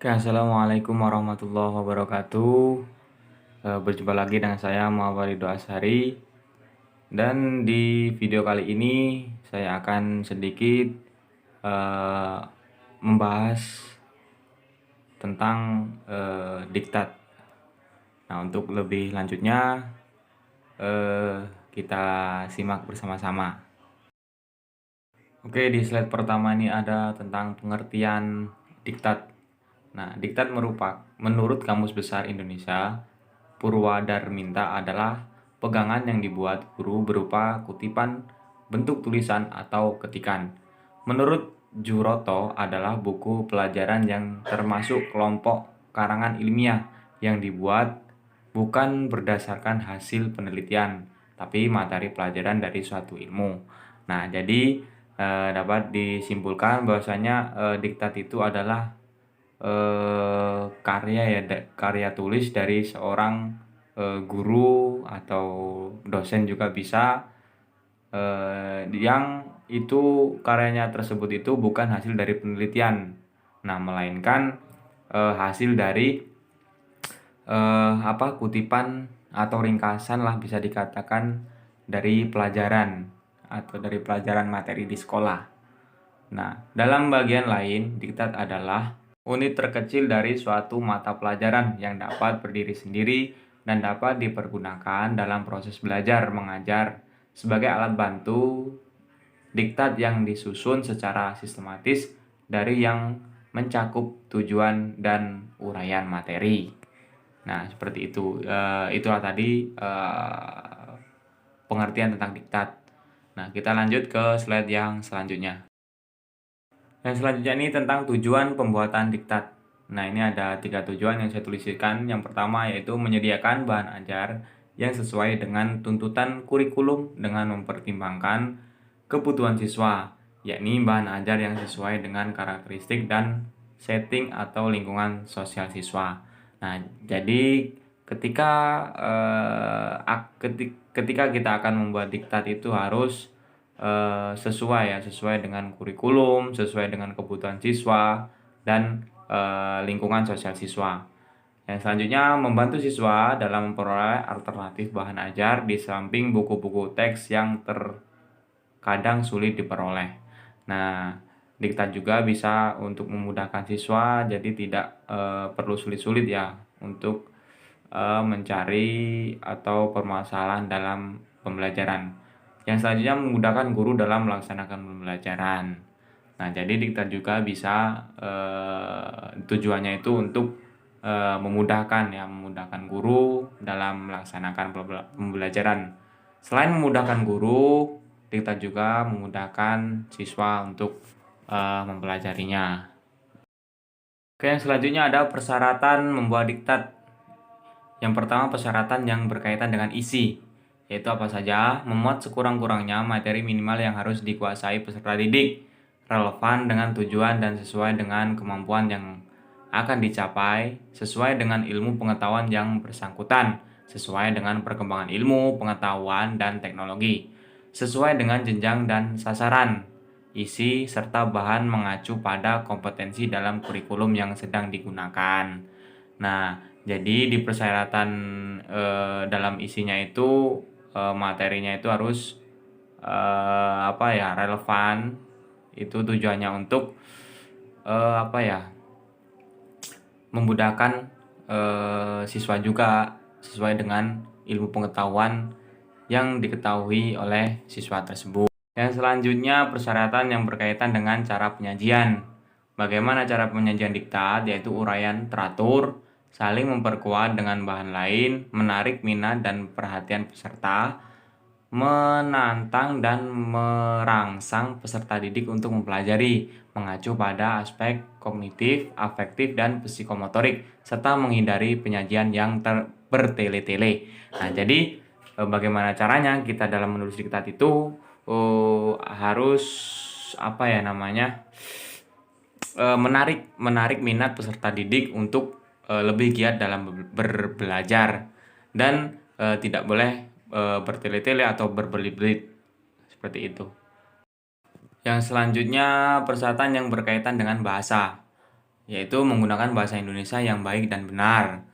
Oke, assalamualaikum warahmatullahi wabarakatuh. Berjumpa lagi dengan saya Muhammad Ridho Ashari. Dan di video kali ini saya akan sedikit eh, membahas tentang diktat. Nah, untuk lebih lanjutnya eh, kita simak bersama-sama. Oke, di slide pertama ini ada tentang pengertian diktat. Nah, diktat menurut Kamus Besar Indonesia, Purwadarminta adalah pegangan yang dibuat guru berupa kutipan, bentuk tulisan, atau ketikan. Menurut Juroto adalah buku pelajaran yang termasuk kelompok karangan ilmiah yang dibuat bukan berdasarkan hasil penelitian, tapi materi pelajaran dari suatu ilmu. Nah, jadi dapat disimpulkan bahwasanya diktat itu adalah karya tulis dari seorang guru atau dosen juga bisa, yang itu karyanya tersebut itu bukan hasil dari penelitian, nah melainkan hasil dari kutipan atau ringkasan lah, bisa dikatakan dari pelajaran atau dari pelajaran materi di sekolah. Nah, dalam bagian lain, diktat adalah unit terkecil dari suatu mata pelajaran yang dapat berdiri sendiri dan dapat dipergunakan dalam proses belajar mengajar sebagai alat bantu. Diktat yang disusun secara sistematis dari yang mencakup tujuan dan uraian materi. Nah, seperti itu. Itulah tadi pengertian tentang diktat. Nah, kita lanjut ke slide yang selanjutnya. Yang selanjutnya ini tentang tujuan pembuatan diktat. Nah, ini ada 3 tujuan yang saya tuliskan. Yang pertama yaitu menyediakan bahan ajar yang sesuai dengan tuntutan kurikulum dengan mempertimbangkan kebutuhan siswa, yakni bahan ajar yang sesuai dengan karakteristik dan setting atau lingkungan sosial siswa. Nah, jadi ketika ketika kita akan membuat diktat itu harus sesuai dengan kurikulum, sesuai dengan kebutuhan siswa dan lingkungan sosial siswa. Yang selanjutnya, membantu siswa dalam memperoleh alternatif bahan ajar di samping buku-buku teks yang terkadang sulit diperoleh. Nah, diktat juga bisa untuk memudahkan siswa, jadi tidak perlu sulit-sulit ya untuk mencari atau permasalahan dalam pembelajaran. Yang selanjutnya, memudahkan guru dalam melaksanakan pembelajaran. Nah, jadi diktat juga bisa tujuannya itu untuk memudahkan guru dalam melaksanakan pembelajaran. Selain memudahkan guru, diktat juga memudahkan siswa untuk mempelajarinya. Oke, yang selanjutnya ada persyaratan membuat diktat. Yang pertama, persyaratan yang berkaitan dengan isi, yaitu apa saja, memuat sekurang-kurangnya materi minimal yang harus dikuasai peserta didik, relevan dengan tujuan dan sesuai dengan kemampuan yang akan dicapai, sesuai dengan ilmu pengetahuan yang bersangkutan, sesuai dengan perkembangan ilmu, pengetahuan, dan teknologi, sesuai dengan jenjang dan sasaran, isi, serta bahan mengacu pada kompetensi dalam kurikulum yang sedang digunakan. Nah, jadi di persyaratan dalam isinya itu materinya itu harus relevan. Itu tujuannya untuk memudahkan siswa juga sesuai dengan ilmu pengetahuan yang diketahui oleh siswa tersebut. Yang selanjutnya, persyaratan yang berkaitan dengan cara penyajian. Bagaimana cara penyajian diktat, yaitu uraian teratur, saling memperkuat dengan bahan lain, menarik minat dan perhatian peserta, menantang dan merangsang peserta didik untuk mempelajari, mengacu pada aspek kognitif, afektif, dan psikomotorik, serta menghindari penyajian yang bertele-tele. Nah, jadi bagaimana caranya kita dalam menulis diktat itu harus menarik minat peserta didik untuk lebih giat dalam berbelajar dan tidak boleh bertele-tele atau berbelit-belit seperti itu. Yang selanjutnya, persyaratan yang berkaitan dengan bahasa. yaitu menggunakan bahasa Indonesia yang baik dan benar.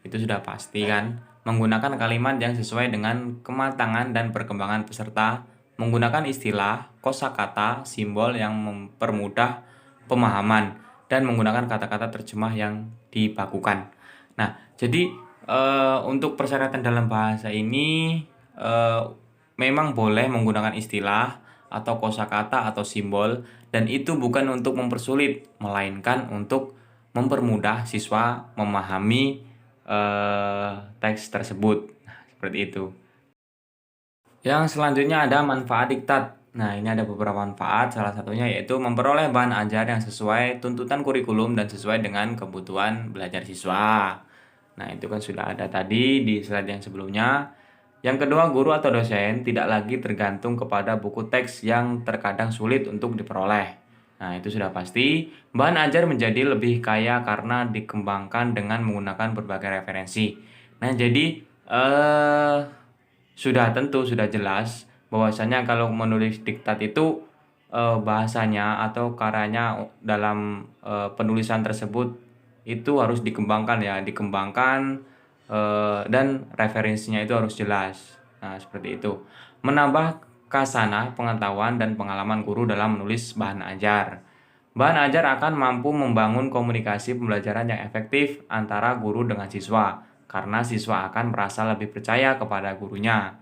Itu sudah pasti kan. Menggunakan kalimat yang sesuai dengan kematangan dan perkembangan peserta, menggunakan istilah, kosakata, simbol yang mempermudah pemahaman, dan menggunakan kata-kata terjemah yang dibakukan. Nah, jadi untuk persyaratan dalam bahasa ini eh, memang boleh menggunakan istilah atau kosakata atau simbol, dan itu bukan untuk mempersulit, melainkan untuk mempermudah siswa memahami teks tersebut. Nah, seperti itu. Yang selanjutnya ada manfaat diktat. Nah, ini ada beberapa manfaat. Salah satunya yaitu memperoleh bahan ajar yang sesuai tuntutan kurikulum dan sesuai dengan kebutuhan belajar siswa. Nah, itu kan sudah ada tadi di slide yang sebelumnya. Yang kedua, guru atau dosen tidak lagi tergantung kepada buku teks yang terkadang sulit untuk diperoleh. Nah, itu sudah pasti. Bahan ajar menjadi lebih kaya karena dikembangkan dengan menggunakan berbagai referensi. Nah, jadi eh sudah tentu, sudah jelas bahwasanya kalau menulis diktat itu bahasanya atau karyanya dalam penulisan tersebut itu harus dikembangkan ya, dikembangkan dan referensinya itu harus jelas. Nah, seperti itu. Menambah kasana, pengetahuan dan pengalaman guru dalam menulis bahan ajar. Bahan ajar akan mampu membangun komunikasi pembelajaran yang efektif antara guru dengan siswa, karena siswa akan merasa lebih percaya kepada gurunya.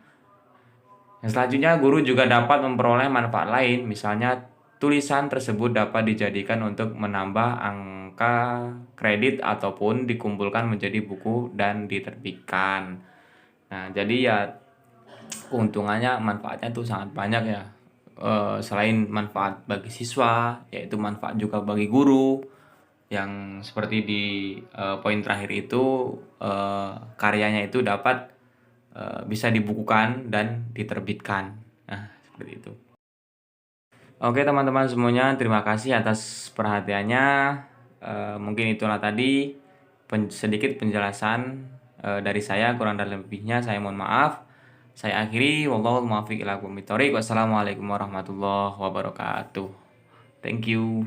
Yang selanjutnya, guru juga dapat memperoleh manfaat lain, misalnya tulisan tersebut dapat dijadikan untuk menambah angka kredit ataupun dikumpulkan menjadi buku dan diterbitkan. Nah, jadi ya keuntungannya, manfaatnya tuh sangat banyak ya. Selain manfaat bagi siswa, yaitu manfaat juga bagi guru, yang seperti di poin terakhir itu karyanya itu dapat bisa dibukukan dan diterbitkan. Nah, seperti itu. Oke teman-teman semuanya, terima kasih atas perhatiannya. Mungkin itulah tadi sedikit penjelasan dari saya, kurang dan lebihnya saya mohon maaf. Saya akhiri, wallahul muwaffiq ila aqwamit thoriq. Wassalamualaikum warahmatullahi wabarakatuh. Thank you.